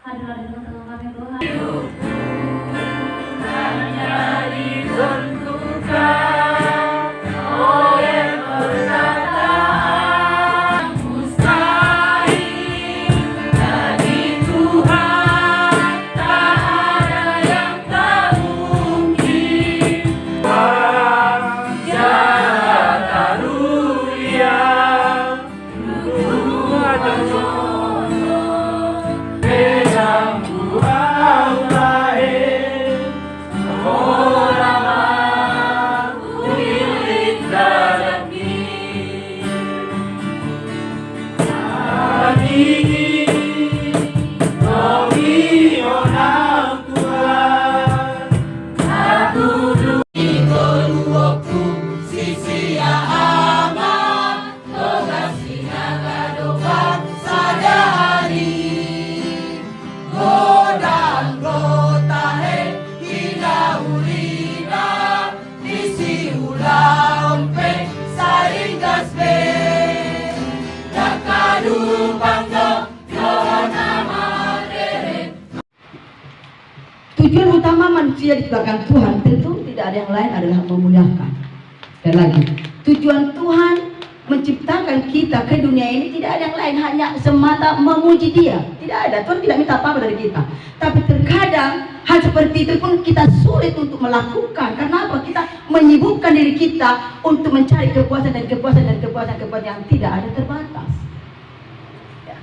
Hadirlah di tengah-tengah kami Tuhan. Hanya ditentukan oleh perkataan mustahil bagi Tuhan, tak ada yang tak mungkin. Wajah karunia Tuhan dan Pedang buah lahir orang kulit daging ini kami orang Tuhan aku dulu waktu sisi aman lokasinya kadokan pada hari godang gotahe hina ulina nisi ulaompe saring gasbe nakadu panggo yohana marere. Tujuan utama manusia diciptakan Tuhan tentu tidak ada yang lain adalah memuliakan. Dan lagi, tujuan Tuhan menciptakan kita ke dunia ini tidak ada yang lain, hanya semata memuji Dia. Tidak ada, Tuhan tidak minta apa-apa dari kita. Tapi terkadang hal seperti itu pun kita sulit untuk melakukan. Karena apa? Kita menyibukkan diri kita untuk mencari kepuasan dan kepuasan dan kepuasan yang tidak ada terbatas. Ya.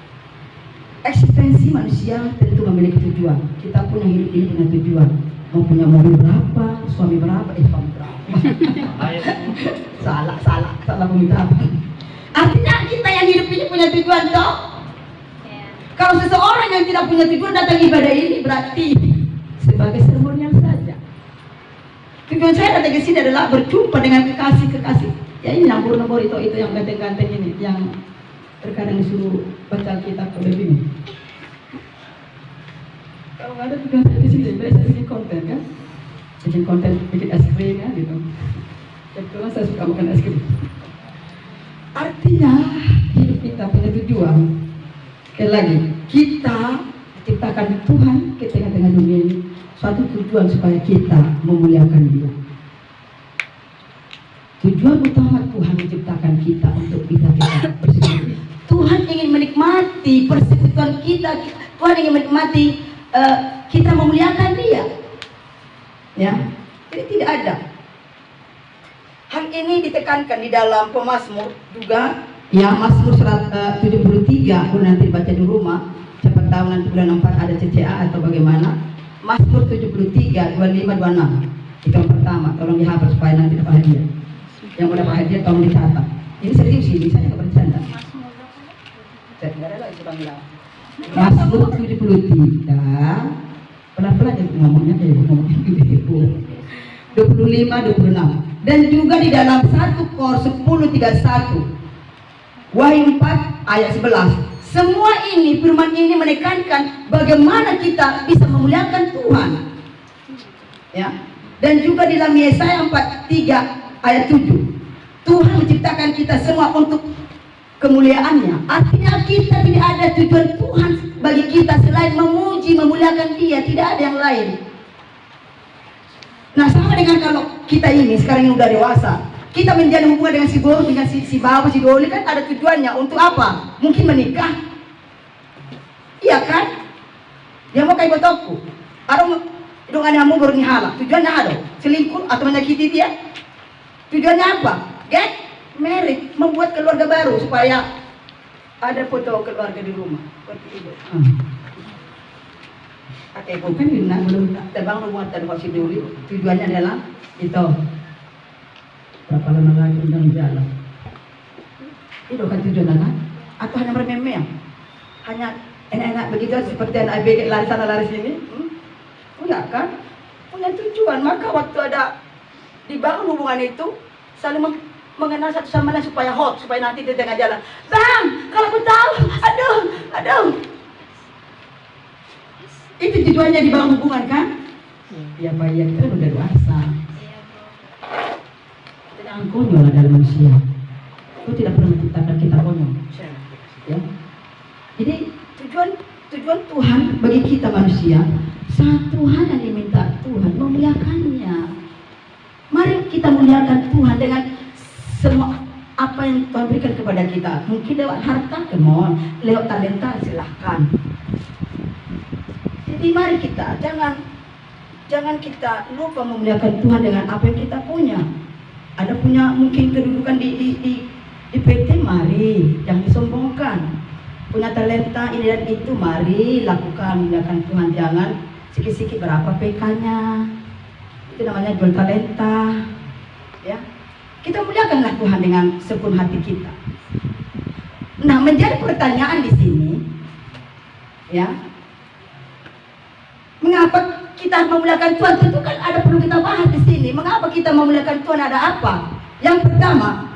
Eksistensi manusia tentu memiliki tujuan. Kita punya hidup ini punya tujuan. Mau punya mobil berapa, suami berapa, suami berapa. salah meminta apa. Artinya kita yang hidup ini punya tujuan toh. Kalau seseorang yang tidak punya tujuan datang ibadah ini berarti sebagai seremonial saja. Tujuan saya datang ke sini adalah berjumpa dengan kekasih-kekasih. Ya ini nombor itu yang ganteng-ganteng ini, yang terkadang disuruh baca kitab lebih. Kalau nggak ada tujuan saya di sini, saya bikin konten kan, bikin konten, bikin es krim ya gitu. Kebetulan saya suka makan es krim. Artinya hidup kita punya tujuan. Sekali lagi, kita diciptakan Tuhan ke tengah-tengah dunia ini suatu tujuan supaya kita memuliakan Dia. Tujuan utama Tuhan menciptakan kita untuk kita bersekutu. Tuhan ingin menikmati persekutuan kita. Tuhan ingin menikmati kita memuliakan Dia. Ya, jadi tidak ada. Hal ini ditekankan di dalam Pemazmur juga. Ya, Mazmur 73, aku nanti baca di rumah. Siapa tahu nanti bulan 4 ada CCA atau bagaimana. Mazmur 73, 25, 26. Itu yang pertama, tolong dihafal supaya nanti dapat hadiah. Yang udah dapat hadiah tolong dicatat. Ini serius sih, saya nggak bercanda. Saya tidak rela itu bilang. Mazmur 73, pelan-pelan ya ngomongnya, ngomongnya 25, 26. Dan juga di dalam 1 Kor 10:31. Wahyu 4 ayat 11. Semua ini, firman ini menekankan bagaimana kita bisa memuliakan Tuhan. Ya. Dan juga di dalam Yesaya 43 ayat 7. Tuhan menciptakan kita semua untuk kemuliaannya. Artinya kita tidak ada tujuan Tuhan bagi kita selain memuji, memuliakan Dia, tidak ada yang lain. Nah, sama dengan kalau kita ini sekarang yang udah dewasa, kita menjalin hubungan dengan si Bor, dengan si Bapak, si Doli kan ada tujuannya untuk apa? Mungkin menikah, iya kan? Dia mau kayak botoku, ada dong anakmu bernihala, tujuannya ada selingkuh atau menyakiti dia, tujuannya apa? Get married, membuat keluarga baru supaya ada foto keluarga di rumah, seperti itu. Oke, bukan belum terbang rumah dan si Doli, tujuannya adalah itu. Berapa lama lagi undang jalan? Itu kan tujuan anak? Atau hanya bermeme? Hanya enak-enak begitu seperti anak ABG lari sana lari sini? Enggak kan? Punya tujuan. Maka waktu ada dibangun hubungan itu saling mengenal satu sama lain supaya hot, supaya nanti di tengah jalan, Bang, kalau aku tahu, aduh. Itu tujuannya dibangun hubungan kan? Ya Pak, ya kita udah dewasa. Jangan konyol dalam manusia. Kau tidak pernah menciptakan kita konyol. Ya. Jadi tujuan tujuan Tuhan bagi kita manusia, saat Tuhan yang diminta Tuhan memuliakannya. Mari kita muliakan Tuhan dengan semua apa yang Tuhan berikan kepada kita. Mungkin lewat harta, kemauan, lewat talenta, silahkan. Jadi mari kita jangan kita lupa memuliakan Tuhan dengan apa yang kita punya. Ada punya mungkin kedudukan di PT, mari jangan disombongkan. Punya talenta ini dan itu, mari lakukan, muliakan Tuhan. Jangan sikit-sikit berapa PK-nya, itu namanya jual talenta. Ya, kita muliakanlah Tuhan dengan sepenuh hati kita. Nah, menjadi pertanyaan di sini, ya, mengapa kita memuliakan Tuhan? Tentu kan ada perlu kita bahas di sini. Mengapa kita memuliakan Tuhan, ada apa? Yang pertama,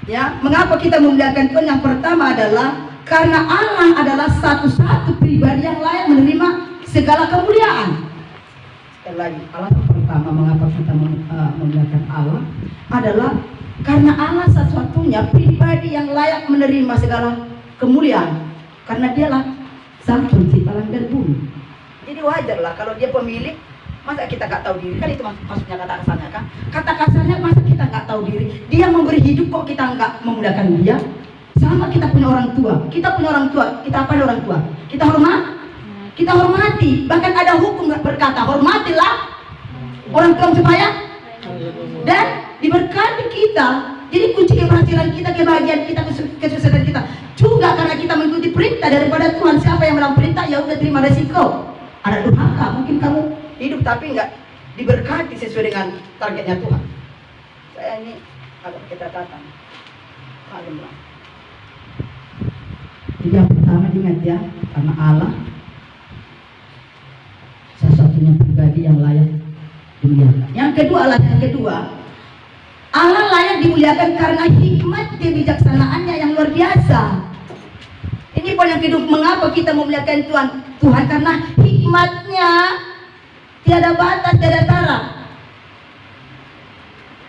ya, mengapa kita memuliakan Tuhan? Yang pertama adalah karena Allah adalah satu-satu pribadi yang layak menerima segala kemuliaan. Sekali lagi, alasan pertama mengapa kita memuliakan Allah adalah karena Allah satu-satunya pribadi yang layak menerima segala kemuliaan. Karena dialah sang pencipta langit dan bumi. Jadi wajarlah kalau dia pemilik, masa kita nggak tahu diri? Kan itu maksudnya kata kasarnya kan? Kata kasarnya, masa kita nggak tahu diri? Dia memberi hidup, kok kita nggak memuliakan dia? Sama kita punya orang tua, kita apa orang tua? Kita hormati, bahkan ada hukum berkata hormatilah orang tua supaya dan diberkati kita. Jadi kunci keberhasilan kita, kebahagiaan kita, kesuksesan kita juga karena kita mengikuti perintah daripada Tuhan. Siapa yang melakukan perintah, ya udah terima resiko. Ada durhaka, mungkin kamu hidup tapi nggak diberkati sesuai dengan targetnya Tuhan. Saya ini agak ketatan, maklum lah. Jadi yang pertama diingat ya, karena Allah satu-satunya pribadi yang layak dimuliakan. Yang kedua, Allah layak dimuliakan karena hikmat kebijaksanaannya yang luar biasa. Ini poin yang kedua, mengapa kita memuliakan Tuhan karena hikmatnya tiada batas, tiada tara.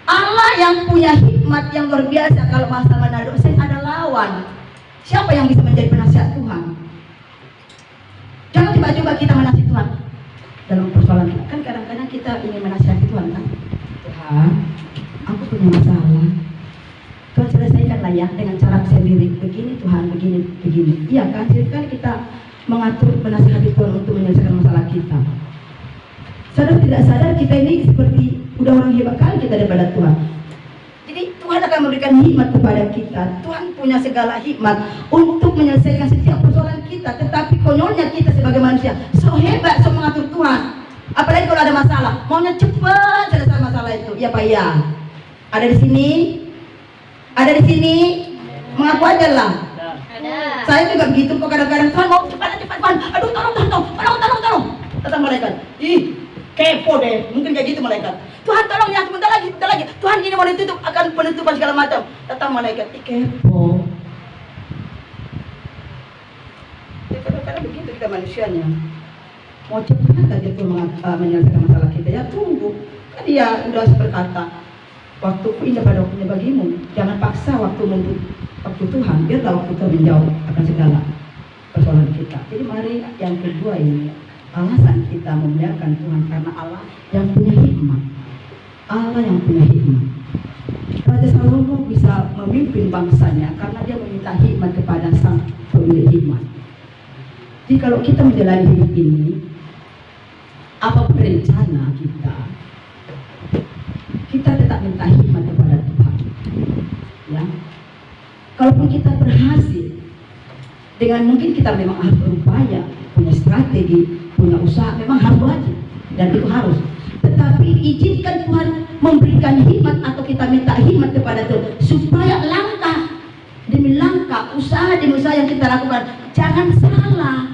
Allah yang punya hikmat yang luar biasa. Kalau masalah dosen ada lawan. Siapa yang bisa menjadi penasihat Tuhan? Jangan coba-coba kita menasihati Tuhan dalam persoalan kita. Kan kadang-kadang kita ingin menasihati Tuhan kan? Tuhan, aku punya masalah. Tuhan selesaikanlah ya dengan cara sendiri. Begini Tuhan, begini. Iya kan? Jadi kita mengatur menasihati Tuhan untuk menyelesaikan masalah kita. Sadar tidak sadar kita ini seperti udah orang hebat kali kita daripada Tuhan. Jadi Tuhan akan memberikan hikmat kepada kita. Tuhan punya segala hikmat untuk menyelesaikan setiap persoalan kita. Tetapi konyolnya kita sebagai manusia so hebat, so mengatur Tuhan. Apalagi kalau ada masalah, maunya cepat selesai masalah itu. Ya Pak ya. Ada di sini, mengaku aja lah. Saya juga begitu kok kadang-kadang. Tuhan mau cepat Tuhan. Aduh tolong. Datang malaikat. Ih, kepo deh. Mungkin kayak gitu malaikat. Tuhan tolong ya, sebentar lagi. Tuhan ini mau ditutup, akan penutupan segala macam. Datang malaikat, kepo. Kadang-kadang begitu kita manusianya. Mau cepat aja Tuhan menyelesaikan masalah kita. Ya tunggu. Kan dia udah berkata, waktuku indah pada waktunya bagimu. Jangan paksa waktu Tuhan. Biarlah waktu Tuhan menjawab akan segala persoalan kita. Jadi mari yang kedua ini, alasan kita memuliakan Tuhan karena Allah yang punya hikmat. Raja Salomo bisa memimpin bangsanya karena dia meminta hikmat kepada sang pemilik hikmat. Jadi kalau kita menjalani hidup ini, apapun rencana kita tetap minta hikmat kepada Tuhan. Ya, kalaupun kita berhasil, dengan mungkin kita memang harus berupaya, punya strategi, punya usaha, memang harus wajib dan itu harus. Tetapi izinkan Tuhan memberikan hikmat atau kita minta hikmat kepada Tuhan supaya langkah demi langkah, usaha demi usaha yang kita lakukan jangan salah.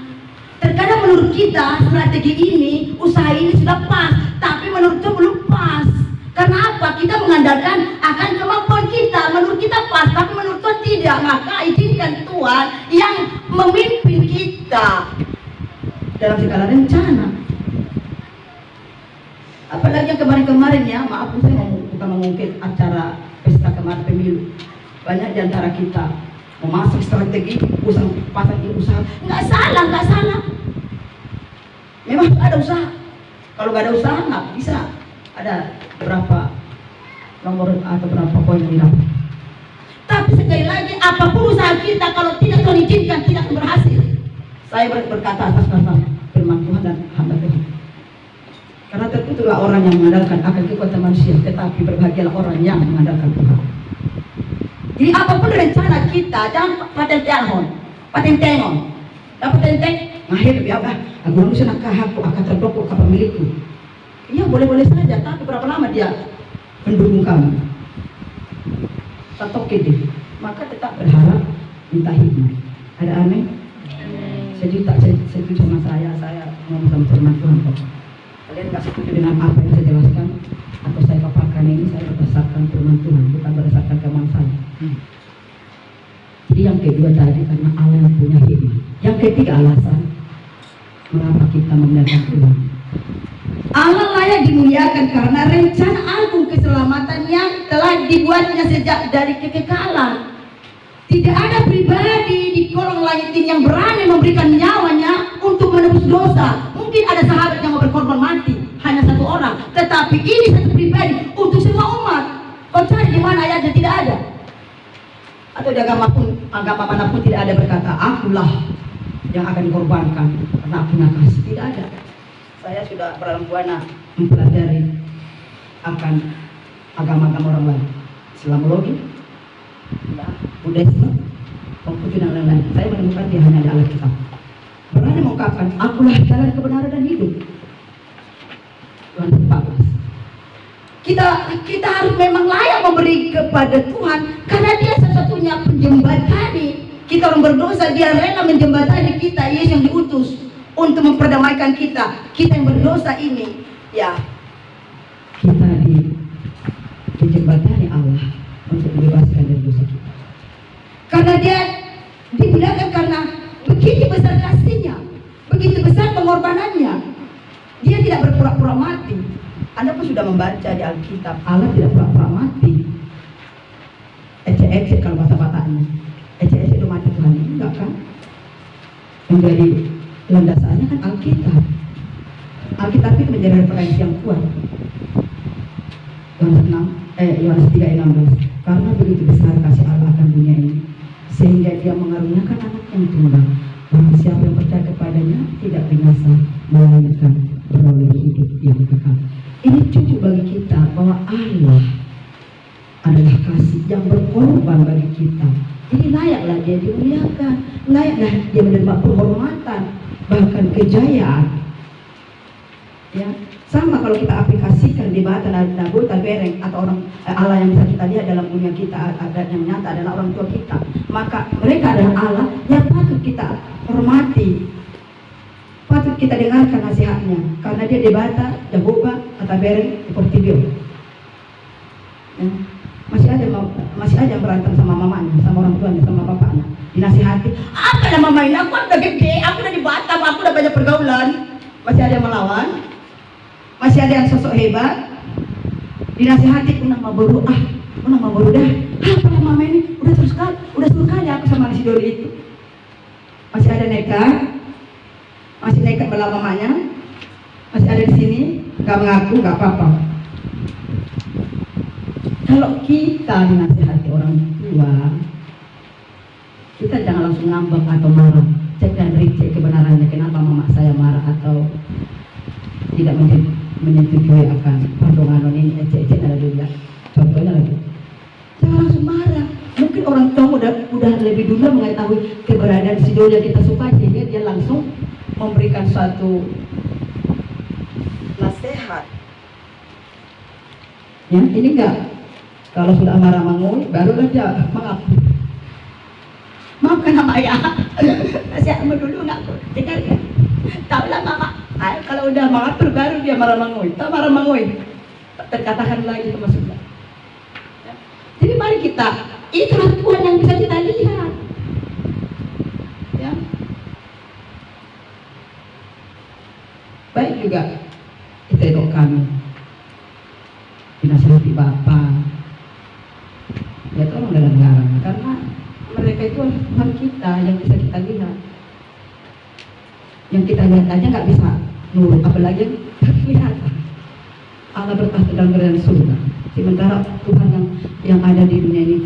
Terkadang menurut kita strategi ini, usaha ini sudah pas, tapi menurut Tuhan belum pas. Karena apa? Kita mengandalkan akan kemampuan kita. Menurut kita pas, tapi menurut Tuhan tidak. Maka izinkan Tuhan yang memimpin kita dalam segala rencana. Apalagi yang kemarin-kemarin ya, maaf saya bukan mengungkit acara pesta kemarin pemilu. Banyak di antara kita memasak strategi, pasang usaha. Nggak salah. Memang ada usaha. Kalau nggak ada usaha nggak bisa ada berapa nomor atau berapa poin yang didapat. Tapi sekali lagi, apapun usaha kita kalau tidak Tuhan izinkan tidak akan berhasil. Saya berkata atas nama firman Tuhan dan hamba Tuhan. Karena tertentulah orang yang mengandalkan akan kekuatan manusia, tetapi berbahagialah orang yang mengandalkan Tuhan. Jadi apapun rencana kita, jangan paten telhon, paten tengon, dapat tenteng, ngahir biar aku manusia nak aku akan terdokok ke pemilikku. Iya boleh-boleh saja, tapi berapa lama dia mendukung kamu? Satu kede, maka tetap berharap minta hikmah. Ada aneh? Sejuta setuju sama saya ngomong sama firman Tuhan kok. Kalian nggak setuju dengan apa yang saya jelaskan atau saya paparkan ini, saya berdasarkan firman Tuhan, bukan berdasarkan kemauan saya. Jadi yang kedua tadi karena Allah yang punya hikmah. Yang ketiga alasan mengapa kita memuliakan Tuhan. Allah layak dimuliakan karena rencana agung keselamatan yang telah dibuatnya sejak dari kekekalan. Tidak ada pribadi di kolong langit ini yang berani memberikan nyawanya untuk menebus dosa. Mungkin ada sahabat yang mau berkorban mati, hanya satu orang. Tetapi ini satu pribadi untuk semua umat. Kau cari di mana ayatnya? Tidak ada. Atau di agama manapun tidak ada berkata, akulah yang akan dikorbankan karena aku punya kasih. Tidak ada. Saya sudah berlalu buana mempelajari akan agama-agama orang lain, Islamologi, Buddhisme, Konfusius dan lain-lain. Saya menemukan dia hanya di Alkitab. Berani mengungkapkan, akulah jalan kebenaran dan hidup. Tuhan 14. Kita harus memang layak memberi kepada Tuhan karena Dia satu-satunya penjembatani. Kita orang berdosa, Dia rela menjembatani kita, Yesus yang diutus untuk memperdamaikan kita. Kita yang berdosa ini, ya, kita dijembatani Allah untuk dibebaskan dari dosa kita. Karena Dia dimuliakan karena begitu besar kasihnya, begitu besar pengorbanannya. Dia tidak berpura-pura mati. Anda pun sudah membaca di Alkitab, Allah tidak pura-pura mati. Ecek-ecek kalau bahasa-bahasanya. Ecek-ecek itu mati Tuhan, enggak kan? Menjadi landasannya kan Alkitab. Alkitab itu menjadi referensi yang kuat. Yohanes 3:16. Karena begitu besar kasih Allah akan dunia ini, sehingga Dia mengaruniakan anak yang tunggal. Barang siapa yang percaya kepadanya tidak binasa, melainkan beroleh hidup yang kekal. Ini cukup bagi kita bahwa Allah adalah kasih yang berkorban bagi kita. Jadi layaklah Dia dimuliakan, layaklah Dia menerima penghormatan, bahkan kejayaan. Ya, sama kalau kita aplikasikan di bahasa Nabi Tabereng atau orang Allah yang bisa kita lihat dalam dunia kita, ada yang nyata adalah orang tua kita. Maka mereka adalah Allah yang patut kita hormati, patut kita dengarkan nasihatnya, karena dia debata, Jehovah, Tabereng, Portibio. Ya. Masih aja berantem sama mamanya, sama orang tuanya, sama bapaknya. Dinasihati, apa nama mamanya? Aku udah gede, aku udah di Batam, aku udah banyak pergaulan. Masih ada yang melawan, masih ada yang sosok hebat. Dinasihati, unang maboru dah. Apa nama mama ini? Udah suruh kali aku sama si Doli itu. Masih ada nekat, masih nekat melawan mamanya, masih ada di sini, nggak mengaku, nggak apa-apa. Kalau kita dinasihati orang tua, kita jangan langsung ngambek atau marah. Cek dan ricek kebenarannya, kenapa mama saya marah atau tidak menyetujui akan perdomaan ini, cek ada juga. Contohnya lagi, jangan langsung marah. Mungkin orang tua udah lebih dulu mengetahui keberadaan si Doli yang kita suka, sehingga dia langsung memberikan suatu nasihat. Ya, ini enggak. Kalau sudah marah mengui, barulah dia mengaku. Maafkan nama ayah. Nasihatmu dulu enggak dengar ya. Tahulah mama. Kalau udah mengatur baru dia marah mengui. Tak marah mengui, terkatakan lagi termasuknya. Ya. Jadi mari kita, itulah Tuhan yang bisa kita lihat. Ya. Baik juga kita itu kami dinasihati Bapak. Ya tolong dalam garang, karena mereka itu Tuhan kita yang bisa kita lihat. Yang kita lihat aja nggak bisa nur, apalagi yang kelihatan. Allah bertahta dalam kerajaan surga. Sementara Tuhan yang ada di dunia ini,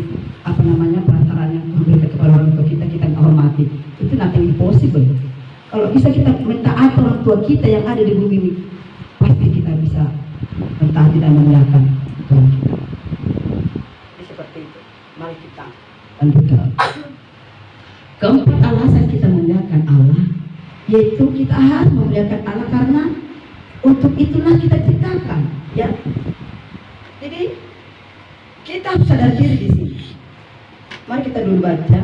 apa namanya, perantaranya Tuhan berikan kepada orang tua kita, kita hormati. Itu nothing impossible. Kalau bisa kita mentaati orang tua kita yang ada di bumi ini, pasti kita bisa mentaati dan memuliakan Tuhan kita. Jadi seperti itu. Mari kita lanjutkan. Keempat alasan kita memuliakan Allah, yaitu kita harus memuliakan Allah karena untuk itulah kita ciptakan, ya. Jadi kita harus sadar diri di sini. Mari kita dulu baca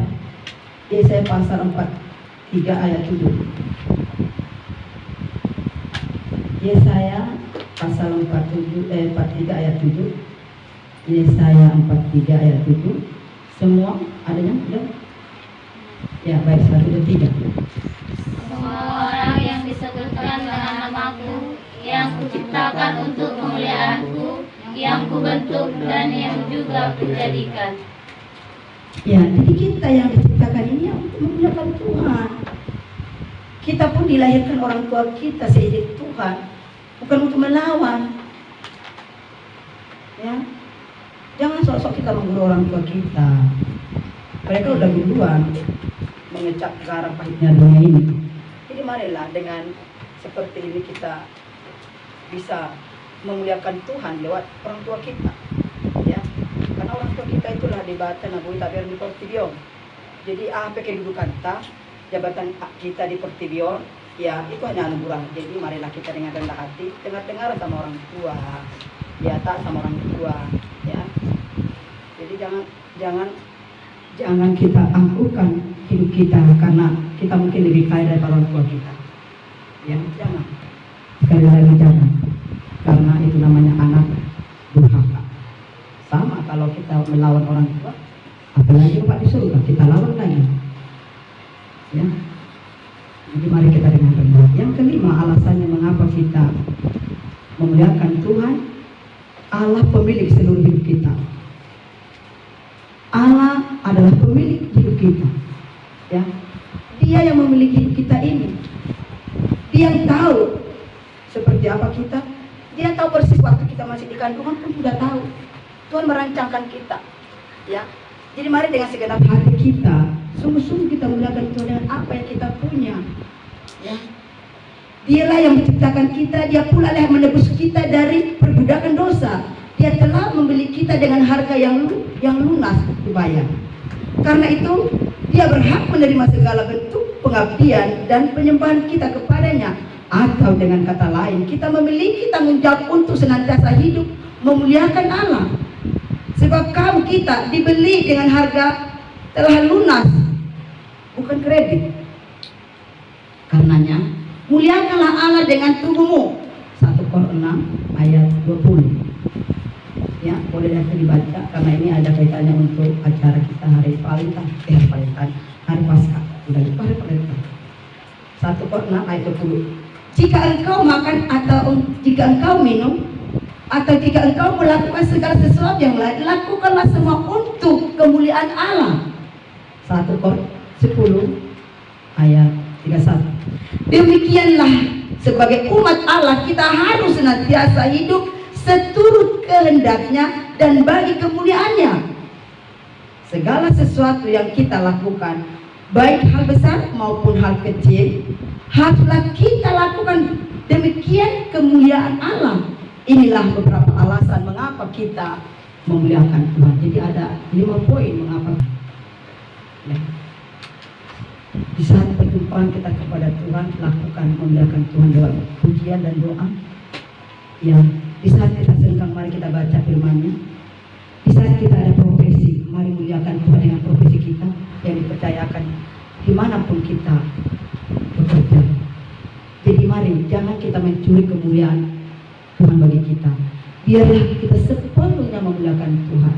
Yesaya pasal 43 ayat 7. Yesaya pasal 43 ayat 7. Yesaya 43 ayat 7. Semua adanya sudah? Ya, baik, 1, 2, 3. Semua orang yang disebutkan dengan namaku, yang kuciptakan untuk kemuliaanku, yang kubentuk dan yang juga kujadikan. Ya, jadi kita yang diciptakan ini untuk memuliakan Tuhan. Kita pun dilahirkan orang tua kita seizin Tuhan, bukan untuk melawan. Ya, jangan sok-sok kita menggurui orang tua kita. Mereka udah duluan mengecap garam pahitnya dunia ini. Jadi marilah dengan seperti ini kita bisa memuliakan Tuhan lewat orang tua kita, ya. Karena orang tua kita itulah dibatan abu tabir di Portibio. Jadi apa kedudukan kita, jabatan kita di Portibio, ya itu hanya anugerah. Jadi marilah kita dengan rendah hati, dengar sama orang tua, ya, tak sama orang tua, ya. Jadi jangan kita angkuhkan hidup kita karena kita mungkin lebih kaya daripada orang tua kita, ya. Jangan, sekali lagi jangan. Karena itu namanya anak durhaka. Sama kalau kita melawan orang tua, apalagi Bapak di surga, kita lawan lagi, ya. Jadi mari kita dengan rendah. Yang kelima alasannya mengapa kita memuliakan Tuhan, Allah pemilik seluruh hidup kita. Allah adalah pemilik hidup kita, ya. Dia yang memiliki hidup kita ini. Dia yang tahu seperti apa kita. Dia tahu persis waktu kita masih di kandungan pun sudah tahu. Tuhan merancangkan kita, ya. Jadi mari dengan segenap hati kita, sungguh-sungguh kita memuliakan Tuhan dengan apa yang kita punya, ya. Dialah yang menciptakan kita, dia pula yang menebus kita dari perbudakan dosa. Dia telah membeli kita dengan harga yang lunas dibayar. Karena itu dia berhak menerima segala bentuk pengabdian dan penyembahan kita kepadanya. Atau dengan kata lain, kita memiliki tanggung jawab untuk senantiasa hidup memuliakan Allah. Sebab kamu kita dibeli dengan harga telah lunas, bukan kredit. Karenanya muliakanlah Allah dengan tubuhmu. 1 Korintus 6 ayat 20. Ya, boleh dibaca karena ini ada kaitannya untuk acara kita hari Valentine, hari Paskah. Sudah lupa hari Valentine. 1 Korintus 6 ayat 20. Jika engkau makan atau jika engkau minum atau jika engkau melakukan segala sesuatu yang lain, lakukanlah semua untuk kemuliaan Allah. 1 Korintus 10 ayat 31. Demikianlah sebagai umat Allah kita harus senantiasa hidup seturut kehendaknya dan bagi kemuliaannya. Segala sesuatu yang kita lakukan, baik hal besar maupun hal kecil, haruslah kita lakukan demikian kemuliaan Allah. Inilah beberapa alasan mengapa kita memuliakan Tuhan. Jadi ada 5 poin mengapa. Ya. Di saat perjumpaan kita kepada Tuhan, lakukan memuliakan Tuhan lewat pujian dan doa. Ya, di saat kita senggang, mari kita baca firman-Nya. Di saat kita ada profesi, mari muliakan Tuhan dengan profesi kita yang dipercayakan dimanapun kita bekerja. Jadi mari jangan kita mencuri kemuliaan Tuhan bagi kita. Biarlah kita sepenuhnya memuliakan Tuhan,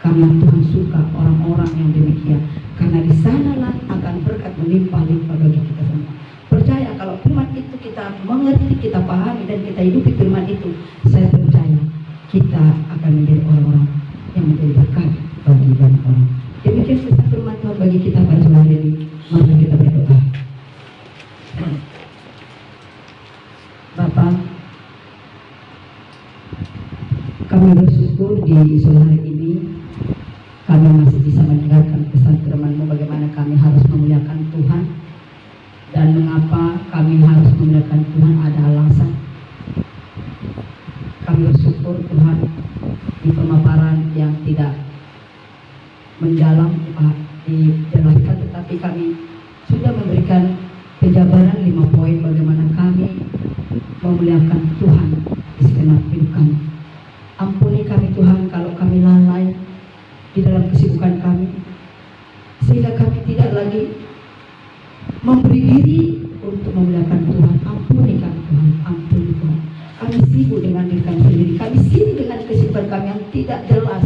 karena Tuhan suka orang-orang yang demikian. Karena di sanalah akan berkat melimpah-limpah bagi kita semua. Percaya kalau firman itu kita mengerti, kita pahami dan kita hidupi firman itu, saya percaya kita akan menjadi orang-orang yang menjadi berkat bagi banyak orang. Demikian sesat firman Tuhan bagi kita pada sore hari ini. Mari kita berdoa. Kami bersyukur di sore hari ini kami masih bisa mendengarkan pesan firman-Mu bagaimana kami harus memuliakan Tuhan dan mengapa kami harus memuliakan Tuhan, ada alasan. Kami bersyukur Tuhan di pemaparan yang tidak mendalam dijelaskan, tetapi kami sudah memberikan penjabaran 5 poin bagaimana kami memuliakan Tuhan di segenap hidup kami. Ampuni kami Tuhan kalau kami lalai di dalam kesibukan kami, sehingga kami tidak lagi memberi diri untuk memuliakan Tuhan. Ampuni kami Tuhan, ampuni Tuhan. Kami sibuk dengan diri kami sendiri, kami sibuk dengan kesibukan kami yang tidak jelas.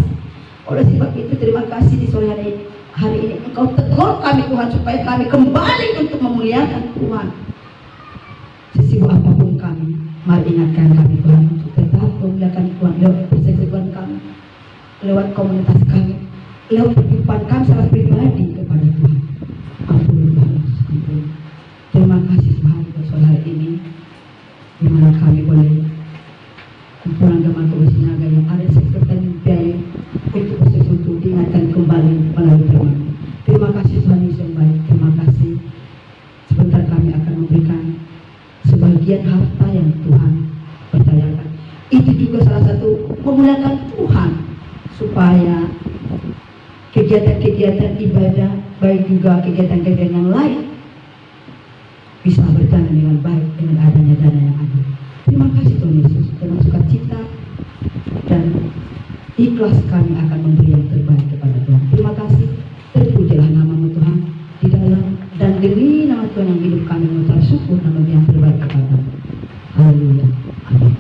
Oleh sebab itu terima kasih di sore hari ini Engkau tegur kami Tuhan, supaya kami kembali untuk memuliakan Tuhan. Sesibuk apapun kami, mari ingatkan kami Tuhan untuk tetap memuliakan Tuhan lewat persekutuan kami, lewat komunitas kami, lewat kehidupan kami secara pribadi kepada Tuhan. Ampuni Tuhan, ampuni. Terima kasih Tuhan untuk sore hari ini, di mana kami boleh kumpulan Gema Tugas Sinaga yang ada seperti biaya untuk bersekutu diingatkan kembali melalui firman. Terima kasih Tuhan Yesus yang baik. Terima kasih. Sebentar kami akan memberikan sebagian harta yang Tuhan percayakan. Itu juga salah satu memuliakan Tuhan, supaya kegiatan-kegiatan ibadah, baik juga kegiatan-kegiatan yang lain, bisa berjalan dengan baik dengan adanya dana yang ada. Terima kasih Tuhan Yesus, dengan sukacita dan ikhlas kami akan memberi yang terbaik kepada Tuhan. Terima kasih, terpujilah nama-Mu Tuhan di dalam dan demi nama Tuhan yang hidup kami mengucap syukur dan memberi yang terbaik kepada-Mu. Haleluya. Amin.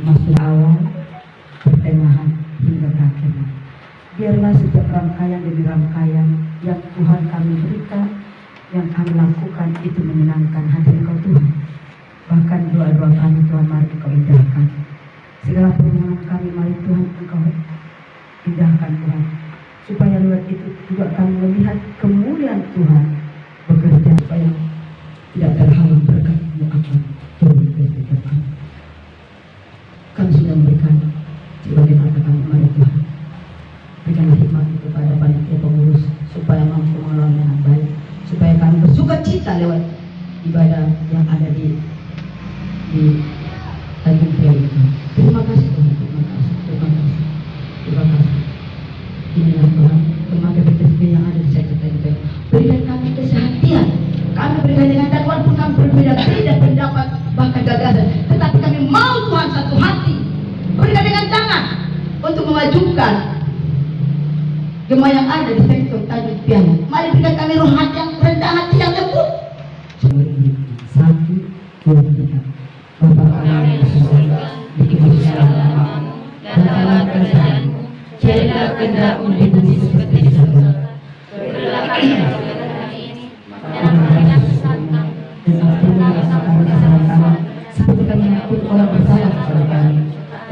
Masuk awal, pertengahan hingga akhirnya. Biarlah setiap rangkaian demi rangkaian yang Tuhan kami berikan, yang kami lakukan itu menyenangkan hati Engkau Tuhan. Bahkan doa-doa kami Tuhan mari Engkau indahkan. Segala permohonan kami mari Tuhan Engkau indahkan Tuhan. Supaya lewat itu juga kami melihat kemuliaan Tuhan bekerja, supaya tidak terhalang berkat-Mu akan turun ke setiap kami. Kami sudah memberikan sebagai harta kami kepada Tuhan. Berikanlah hikmat kepada panitia pengurus supaya mampu mengelola dengan baik, supaya kami bersukacita lewat ibadah yang ada di Tanjung Priok ini. Terima kasih Tuhan, terima kasih, terima kasih, terima kasih. Inilah Tuhan tenaga PTSB yang ada di sektor Tanjung Priok. Berikan kami kesehatan. Kami berikan dengan dan walaupun kami berbeda-beda pendapat bahkan gagasan, tetapi kami mau Tuhan satu hati. Berikan dengan tangan untuk memajukan Gema yang ada di sektor Tanjung Priok. Mari berikan kami roh hati yang rendah hati yang lembut. 1, 2, 3. Bapa kami yang di surga, dikuduskanlah namamu, datanglah kerajaanmu, jadilah kehendak-Mu di bumi seperti di surga. Berilah kami pada hari ini makanan kami yang kesalahan kami, dan ampunilah kami kesalahan kami, seperti kami mengampuni orang bersalah kepada kami.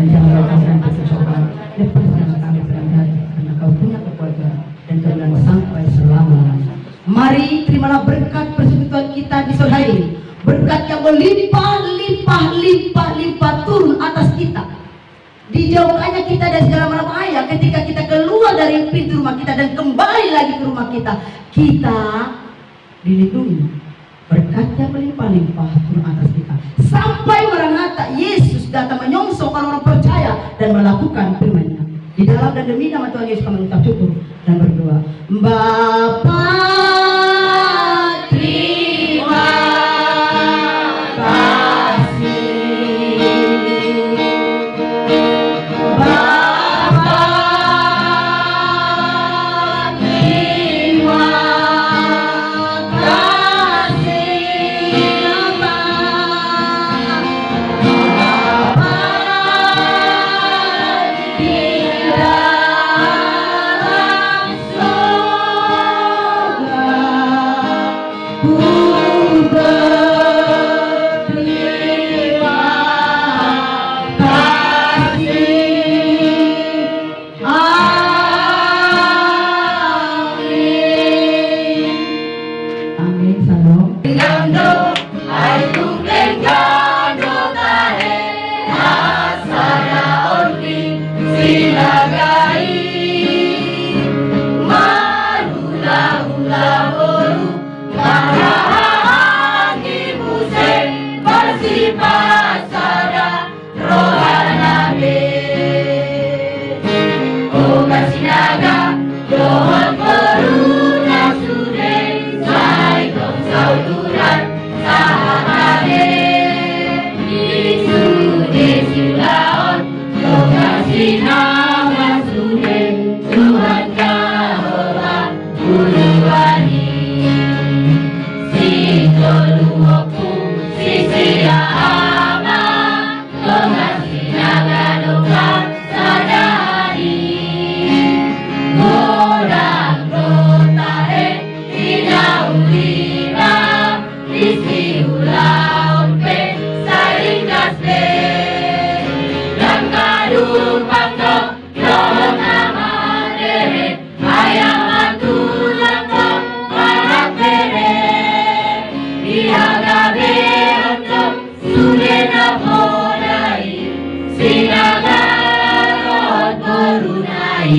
Dan janganlah kami sampai kecobaan, lepaskanlah kami dari, karena Kau punya kekuatan dan kemuliaan sampai selama-lamanya. Mari terimalah berkat persekutuan kita di sore hari ini. Berkat yang berlimpah turun atas kita. Dijauhkannya kita dari segala macam bahaya ketika kita keluar dari pintu rumah kita dan kembali lagi ke rumah kita. Kita dilindungi. Berkatnya berlimpah-limpah turun atas kita. Sampai Maranatha, Yesus datang menyongsong orang-orang percaya dan melakukan firman-Nya. Di dalam dan demi nama Tuhan Yesus kami mengucap syukur dan berdoa. Bapa Toga sinaga dohon peruna sude sai tong sauduran sahade isude silaon toga sinaga sude Tuhan Yahweh Uruwani Sitoluoku sisia ama toga sinaga doga sadari Godang rotahe inaulina isi ulaompe saringasde yang kadung pangko lohon amadere ayam atulangko parak bere ihagabe onto sudena podai sinaga rohon korunai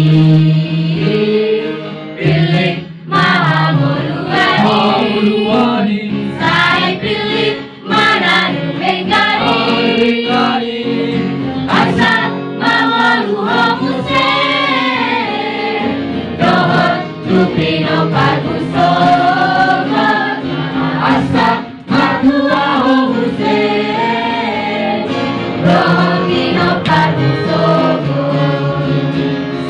Pilih Mahamuluwani Sai pilih Mananu Mengkari Asa Mawaluho Muse Dohon Tupino Pagusoma Asa Matuaho Muse Dohon Tino Pagusoma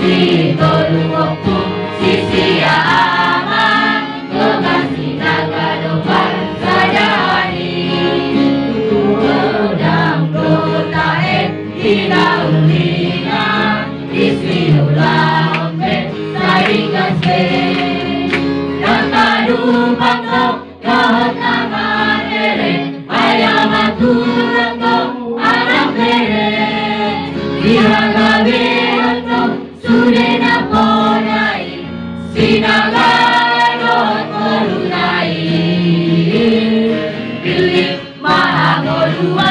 Sitoluoku sisia ama toga sinaga dopan sadari Godang rotahe inaulina ismiula ompe saringasde yang kadung pangko lohon amadere ayam atulangko anak bere ihagabe onto sudena podai sinaga dohon korunai Pilih Mahamuluwani